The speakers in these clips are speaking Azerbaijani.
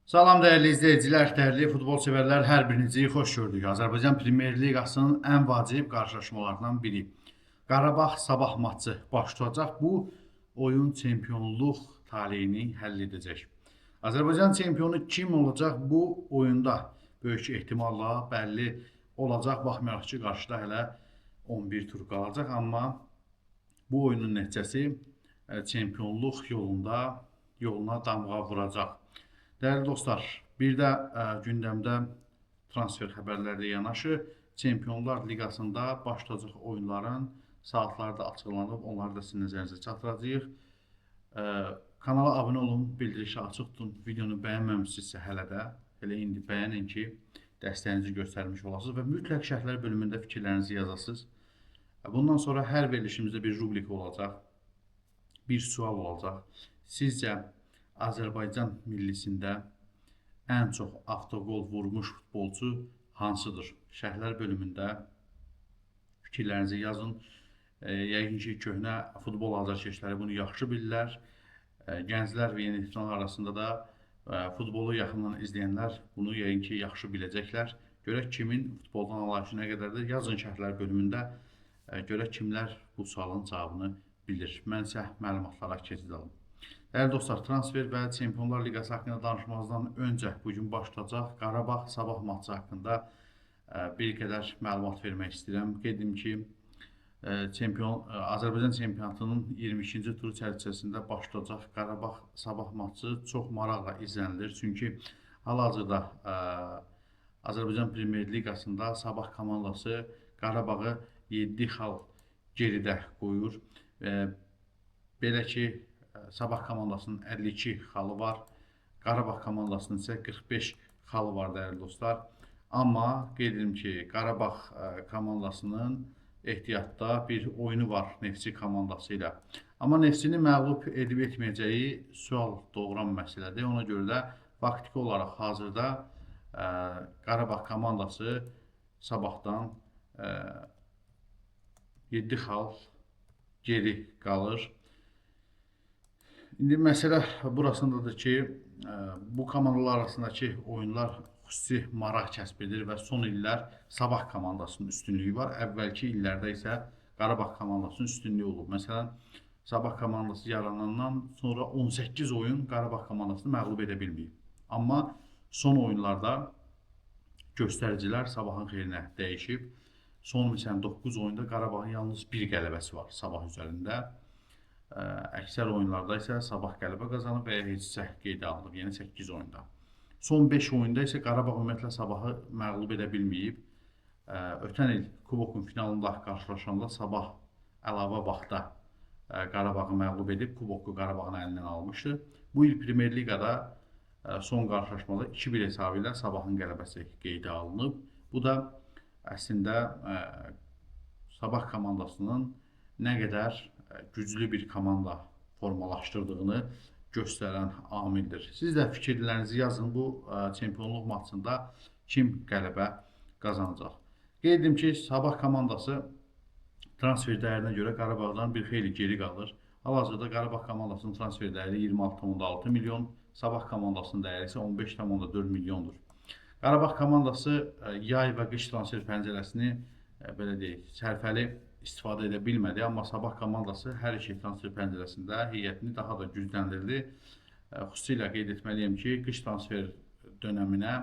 Salam dəyərli izləyicilər, dəyərli futbol sevərlər, hər birinizi xoş gördük. Azərbaycan Premyer Liqasının ən vacib qarşılaşmalarından biri. Qarabağ Sabah maçı baş tutacaq. Bu oyun çempionluq taleyini həll edəcək. Azərbaycan çempionu kim olacaq bu oyunda? Böyük ehtimalla bəlli olacaq. Baxmayaraq ki, qarşıda hələ 11 tur qalacaq, amma bu oyunun nəticəsi çempionluq yoluna damğa vuracaq. Dəyərli dostlar, bir də gündəmdə transfer xəbərlərlə yanaşı Çempionlar Liqasında baş tutacaq oyunların saatları da açıqlanıb, onları da sizin nəzərinizə çatdıracağıq. Kanala abunə olun, bildirişi açıq tutun. Videonu bəyənməmişsinizsə hələ də elə indi bəyənin ki, dəstəyinizi göstərmiş olasınız və mütləq şərhlər bölümündə fikirlərinizi yazasınız. Bundan sonra hər verilişimizdə bir rubrik olacaq, bir sual olacaq. Sizcə Azərbaycan millisində ən çox avtogol vurmuş futbolçu hansıdır? Şərhlər bölümündə fikirlərinizi yazın. Yəqin ki, köhnə futbol azarkeşləri bunu yaxşı bilirlər. Gənclər və yeniyetmələr arasında da futbolu yaxından izləyənlər bunu yəqin ki, yaxşı biləcəklər. Görək kimin futboldan anlayışı nə qədərdir? Yazın şərhlər bölümündə. Görək kimlər bu sualın cavabını bilir. Mən isə məlumatlara keçid alım. Dəyərli dostlar, transfer və Çempionlar Liqası haqqında danışmazdan öncə bugün baş tutacaq Qarabağ Sabah maçı haqqında bir qədər məlumat vermək istəyirəm. Qeyd edim ki, Azərbaycan çempionatının 22-ci turu çərçivəsində baş tutacaq Qarabağ Sabah maçı çox maraqla izlənilir. Çünki hal-hazırda Azərbaycan Premyer Liqasında Sabah komandası Qarabağı 7 xal geridə qoyur. Belə ki, Sabah komandasının 52 xalı var, Qarabağ komandasının isə 45 xalı var dəyərli dostlar. Amma qeyd edim ki, Qarabağ komandasının ehtiyatda bir oyunu var Neftçi komandası ilə. Amma Neftçini məğlub edib etməyəcəyi sual doğuran məsələdir. Ona görə də faktiki olaraq hazırda Qarabağ komandası Sabahdan 7 xal geri qalır. İndi məsələ burasındadır ki, bu komandalar arasındakı oyunlar xüsusi maraq kəsb edir və son illər Sabah komandasının üstünlüyü var. Əvvəlki illərdə isə Qarabağ komandasının üstünlüyü olub. Məsələn, Sabah komandası yaranandan sonra 18 oyun Qarabağ komandasını məğlub edə bilməyib. Amma son oyunlarda göstəricilər Sabahın xeyrinə dəyişib. Son 9 oyunda Qarabağın yalnız bir qələbəsi var Sabah üzərində. Əksər oyunlarda isə Sabah qələbə qazanıb və ya heçsə qeydə alınıb, yəni 8 oyunda. Son 5 oyunda isə Qarabağ ümumiyyətlə Sabahı məğlub edə bilməyib. Ötən il Kubokun finalında qarşılaşanda Sabah əlavə vaxtda Qarabağı məğlub edib, Kuboku Qarabağın əlindən almışdı. Bu il Premyer Liqada son qarşılaşmada 2-1 hesabı ilə Sabahın qələbəsi qeydə alınıb. Bu da əslində Sabah komandasının nə qədər güclü bir komanda formalaşdırdığını göstərən amildir. Siz də fikirlərinizi yazın, bu çempionluq maçında kim qələbə qazanacaq. Qeyd edim ki, Sabah komandası transfer dəyərinə görə Qarabağdan bir xeyli geri qalır. Hal-hazırda Qarabağ komandasının transfer dəyəri 26,6 milyon, Sabah komandasının dəyəri isə 15,4 milyondur. Qarabağ komandası yay və qış transfer pəncərəsini belə deyək, sərfəli istifadə edə bilmədi, amma Sabah komandası hər iki transfer pəncərəsində heyətini daha da gücləndirdi. Xüsusilə qeyd etməliyəm ki, qış transfer dönəminə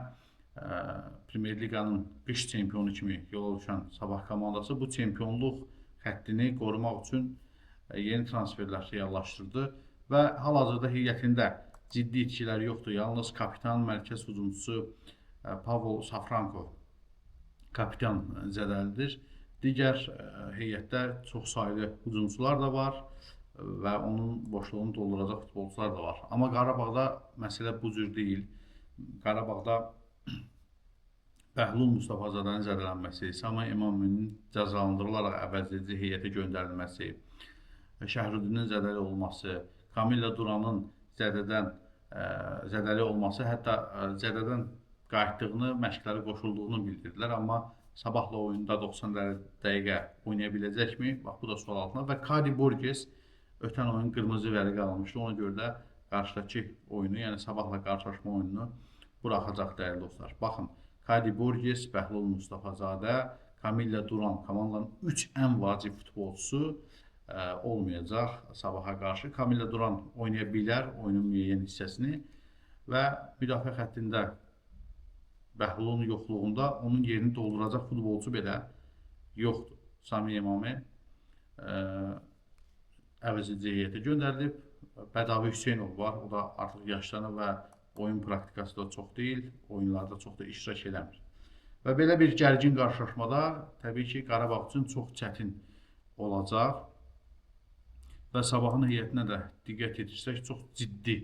Premyer Liqanın qış çempionu kimi yola düşən Sabah komandası bu çempionluq xəttini qorumaq üçün yeni transferlər reallaşdırdı və hal-hazırda heyətində ciddi itkilər yoxdur. Yalnız kapitan, mərkəz hücumçusu Pavel Safranko kapitan zədəlidir. Digər heyətdə çox saylı hücumçular da var və onun boşluğunu dolduracaq futbolçular da var. Amma Qarabağda məsələ bu cür deyil. Qarabağda Bəhlul Mustafazadənin zədələnməsi, Samay İmaminin cəzalandırılaraq əvəzedici heyətə göndərilməsi, Şəhrüddinin zədəli olması, Kamilla Duranın zədəli olması, hətta zədədən qayıtdığını, məşqlərə qoşulduğunu bildirdilər. Amma Sabahla oyunda 90 dəqiqə oynaya biləcəkmi? Bax, bu da sual altında. Və Kadi Borges ötən oyun qırmızı vərəqə almışdı. Ona görə də qarşıdakı oyunu, yəni Sabahla qarşılaşma oyununu buraxacaq dəyərli dostlar. Baxın, Kadi Borges, Bəhlul Mustafazadə, Kamilla Duran komandanın 3 ən vacib futbolçusu olmayacaq Sabaha qarşı. Kamilla Duran oynaya bilər oyunun müəyyən hissəsini və müdafiə xəttində Bəhlulun yoxluğunda onun yerini dolduracaq futbolçu belə yoxdur. Sami Emami əvəzici heyətə göndərilib. Bədavi Hüseynov var. O da artıq yaşlanır və oyun praktikası da çox deyil. Oyunlarda çox da iştirak eləmir. Və belə bir gərgin qarşılaşmada təbii ki, Qarabağ üçün çox çətin olacaq. Və Sabahın heyətinə də diqqət yetirsək, çox ciddi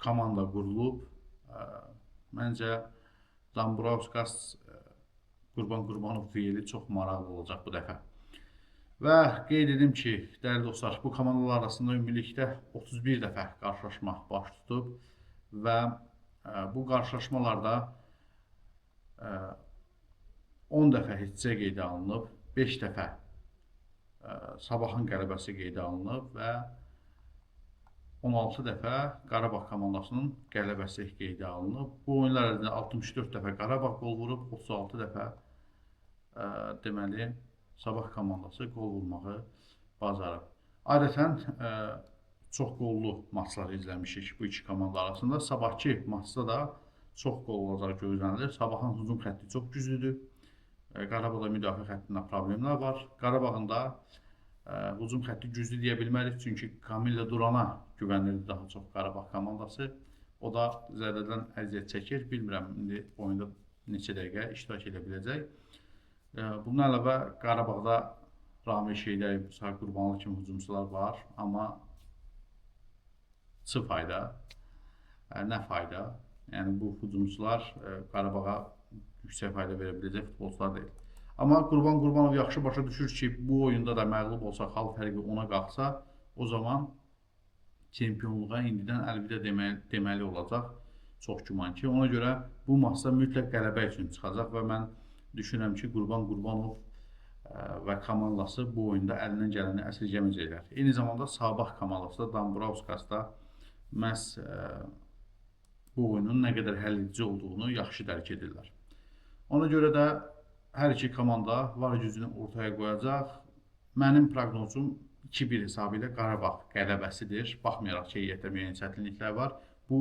komanda qurulub. Məncə Dambrauskas, Qurban Qurbanov dueli çox maraqlı olacaq bu dəfə. Və qeyd edim ki, dəyərli dostlar, bu komandalar arasında ümumilikdə 31 dəfə qarşılaşma baş tutub və bu qarşılaşmalarda 10 dəfə heçsə qeydə alınıb, 5 dəfə Sabahın qələbəsi qeydə alınıb və 16 dəfə Qarabağ komandasının qələbəsi qeydə alınıb. Bu oyunlar ərzində 64 dəfə Qarabağ qol vurub, 36 dəfə deməli Sabah komandası qol vurmağı bacarıb. Adətən çox qollu maçlar izləmişik bu iki komanda arasında. Sabahki maçda da çox qol olacaq gözlənilir. Sabahın hücum xətti çox güclüdür. Qarabağda müdafiə xəttində problemlər var. Qarabağın da hücum xətti güclü deyə bilmərik, çünki Kamilla Durana güvənirdi daha çox Qarabağ komandası. O da zədədən əziyyət çəkir. Bilmirəm, indi oyunda neçə dəqiqə iştirak edə biləcək. Bundan əlavə Qarabağda Ramil Şeydəyev, Sahib Qurbanlı kimi hücumçular var, amma çı fayda, nə fayda? Yəni bu hücumçular Qarabağa yüksək fayda verə biləcək futbolçular deyil. Amma Qurban Qurbanov yaxşı başa düşür ki, bu oyunda da məğlub olsa, xal fərqi ona qalxsa, o zaman çempionluğa indidən əlvidə deməli olacaq. Çox güman ki, ona görə bu maçda mütləq qələbə üçün çıxacaq və mən düşünürəm ki, Qurban Qurbanov və komandası bu oyunda əlindən gələni əsirgəməyəcəklər. Eyni zamanda Sabah komandası da Dambrauskas da məhz bu oyunun nə qədər həlledici olduğunu yaxşı dərk edirlər. Ona görə də hər iki komanda var gücünü ortaya qoyacaq. Mənim proqnozum 2-1 hesabı ilə Qarabağ qələbəsidir. Baxmayaraq ki, heyətdə müəyyən çətinliklər var. Bu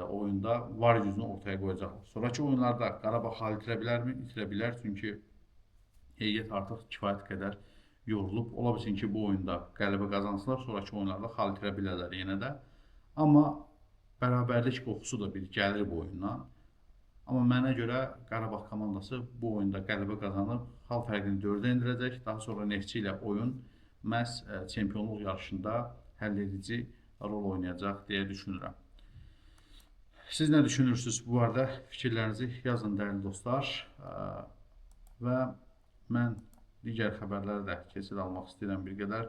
oyunda var gücünü ortaya qoyacaqlar. Sonraki oyunlarda Qarabağ xal itirə bilərmi? İtirə bilər, çünki heyət artıq kifayət qədər yorulub. Ola bilsin ki, bu oyunda qələbə qazansınlar, sonraki oyunlarda xal itirə bilərlər yenə də. Amma bərabərlik qoxusu da bir gəlir bu oyundan. Amma mənə görə Qarabağ komandası bu oyunda qələbə qazanıb, xal fərqini 4-ə endirəcək. Daha sonra Neftçi ilə oyun məhz çempionluq yarışında həlledici rol oynayacaq deyə düşünürəm. Siz nə düşünürsünüz bu arada? Fikirlərinizi yazın dəyərli dostlar. Və mən digər xəbərlərə də keçid almaq istəyirəm bir qədər.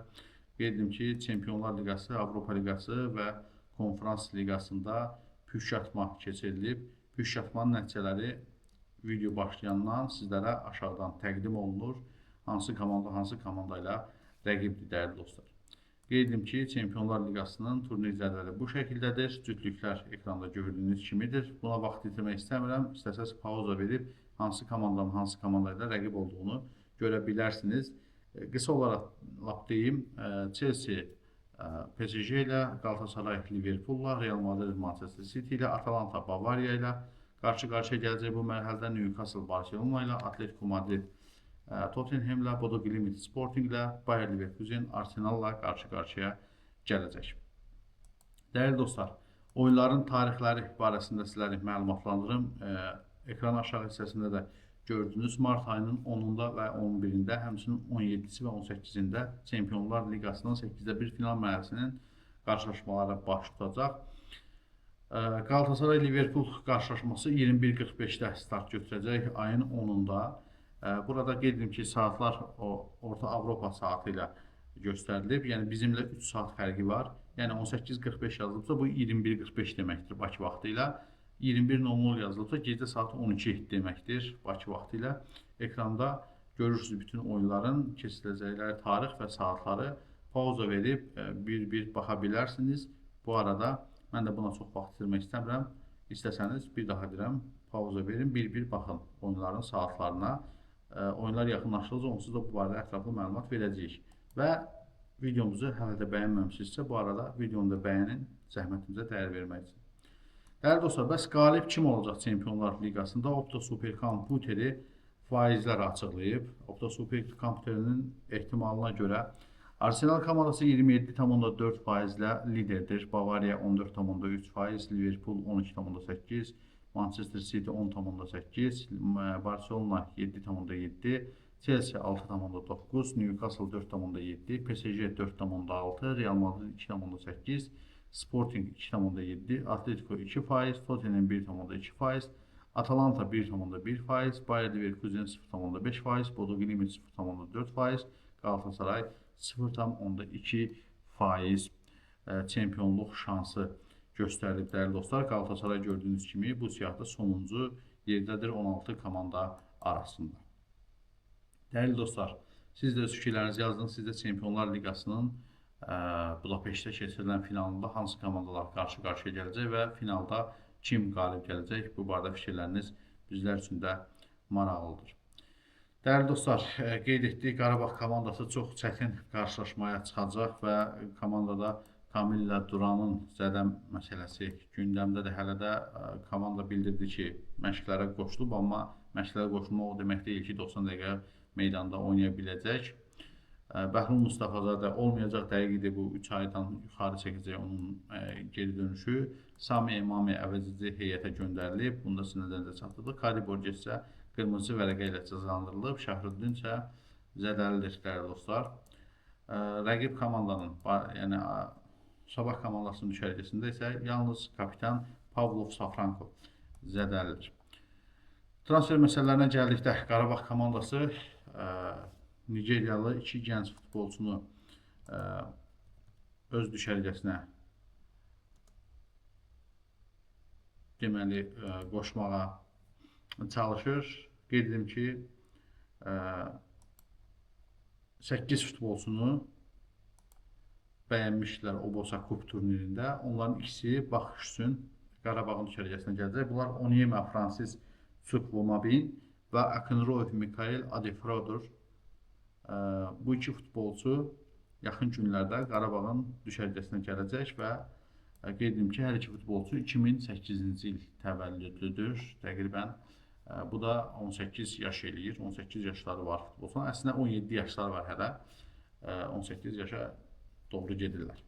Qeyd edim ki, Çempionlar Liqası, Avropa Liqası və Konferans Liqasında püşkatma keçirilib. Püşkatmanın nəticələri video başlayandan sizlərə aşağıdan təqdim olunur. Hansı komanda ilə rəqibdir dəyərli dostlar. Qeyd edim ki, Çempionlar Liqasının turnir cədvəli bu şəkildədir. Cütlüklər ekranda gördüyünüz kimidir. Buna vaxt itirmək istəmirəm. İstəsəz pauza verib hansı komandanın hansı komanda ilə rəqib olduğunu görə bilərsiniz. Qısa olaraq deyim, Chelsea PSG ilə, Galatasaray Liverpool'la, Real Madrid Manchester City ilə, Atalanta Bavariya ilə qarşı-qarşıya gələcək bu mərhələdə. Newcastle Barcelona ilə, Atletico Madrid Tottenham'la, Bodo Glimt Sporting'lə, Bayer Leverkusen Arsenal'la qarşı-qarşıya gələcək. Dəyərli dostlar, oyunların tarixləri barəsində sizləri məlumatlandırım. Ekran aşağı hissəsində də gördünüz, mart ayının 10-unda və 11-də, həmçinin 17-si və 18-də Çempionlar Liqasının 8-də 1 final mərhələsinin qarşılaşmaları baş tutacaq. Galatasaray Liverpool qarşılaşması 21:45-də start götürəcək ayın 10-unda. Burada qeyd edim ki, saatlar Orta Avropa saatı ilə göstərilib. Yəni bizimlə 3 saat fərqi var. Yəni 18:45 yazılıbsa bu 21:45 deməkdir Bakı vaxtı ilə. 21:00 yazılıbsa gecə saat 12 deməkdir Bakı vaxtı ilə. Ekranda görürsünüz bütün oyunların keçiriləcəkləri tarix və saatları. Pauza verib bir-bir baxa bilərsiniz. Bu arada mən də buna çox vaxt itirmək istəmirəm. İstəsəniz bir daha deyirəm, pauza verin, bir-bir baxın oyunların saatlarına. Oyunlar yaxınlaşdıqca onsuz da bu barədə ətraflı məlumat verəcəyik. Və videomuzu hələ də bəyənməmişsinizsə, bu arada videonu da bəyənin, zəhmətimizə dəyər vermək üçün. Dəyərli dostlar, bəs qalib kim olacaq Çempionlar Liqasında? Opta Superkompüteri faizlər açıqlayıb. Opta Superkompüterinin ehtimalına görə Arsenal komandası 27,4 faizlə liderdir. Bavariya 14,3 faiz, Liverpool 12,8, Manchester City 10,8, Barcelona 7,7, Chelsea 6,9, Newcastle 4,7, PSG 4,6, Real Madrid 2,8, Sporting 2,7, Atletico 2%, Tottenham 1,2%, Atalanta 1,1%, Bayer Leverkusen 0,5%, Bodo Glimt 0,4%, Galatasaray 0,2% çempionluq şansı göstərilib dəyərli dostlar. Galatasaray gördüyünüz kimi bu siyahıda sonuncu yerdədir 16 komanda arasında. Dəyərli dostlar, siz də öz fikirlərinizi yazdınız. Siz də Çempionlar Liqasının Budapeştdə keçirilən finalında hansı komandalar qarşı-qarşıya gələcək və finalda kim qalib gələcək? Bu barədə fikirləriniz bizlər üçün də maraqlıdır. Dəyərli dostlar, qeyd etdik, Qarabağ komandası çox çətin qarşılaşmaya çıxacaq və komandada Kamilla Duranın zədəm məsələsi gündəmdədir. Hələ də komanda bildirdi ki, məşqlərə qoşulub, amma məşqlərə qoşulmaq o demək deyil ki, 90 dəqiqə meydanda oynaya biləcək. Bəhlul Mustafazadə olmayacaq, dəqiqidir, bu 3 aydan yuxarı çəkəcək onun geri dönüşü. Sami Emami əvəzici heyətə göndərilib, bunda sinirlərdə çatdırılıb. Kadi Borges isə qırmızı vərəqə ilə cəzalandırılıb, Şəhrüddin isə zədəlidir, dəyərli dostlar. Rəqib komandanın, yəni Sabah komandasının düşərgəsində isə yalnız kapitan Pavlov Safranko zədəlidir. Transfer məsələlərinə gəldikdə Qarabağ komandası Nigeriyalı 2 gənc futbolçunu öz düşərgəsinə deməli qoşmağa çalışır. Qeyd edim ki, 8 futbolçunu bəyənmişdilər Obosa Kup turnirində. Onların ikisi baxış üçün Qarabağın düşərgəsinə gələcək. Bunlar Onyema Fransis Tsukvomabin və Akınroyev Mikhail Adefrodur. Bu iki futbolçu yaxın günlərdə Qarabağın düşərgəsinə gələcək və qeyd edim ki, hər iki futbolçu 2008-ci il təvəllüdlüdür. Təqribən bu da 18 yaş eləyir. 18 yaşları var futbolçuların. Əslində 17 yaşları var hələ. 18 yaşa doğru gedirlər.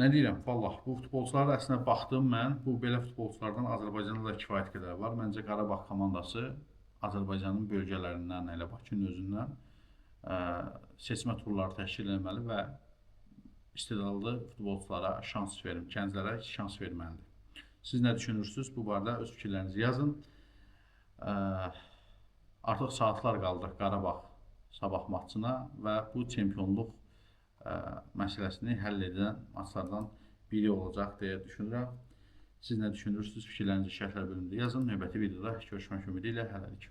Nə deyirəm? Vallah, bu futbolçulara əslində baxdım mən. Bu belə futbolçulardan Azərbaycanda da kifayət qədər var. Məncə Qarabağ komandası Azərbaycanın bölgələrindən, elə Bakının özündən seçmə turları təşkil etməli və istedadlı futbolçulara şans verim, gənclərə şans verməlidir. Siz nə düşünürsünüz? Bu barədə öz fikirlərinizi yazın. Artıq saatlar qaldı Qarabağ Sabah maçına və bu çempionluq məsələsini həll edən maçlardan biri olacaq deyə düşünürəm. Siz nə düşünürsünüz? Fikirlərinizi şərhlər bölümündə yazın. Növbəti videoda görüşmək ümidi ilə hələlik.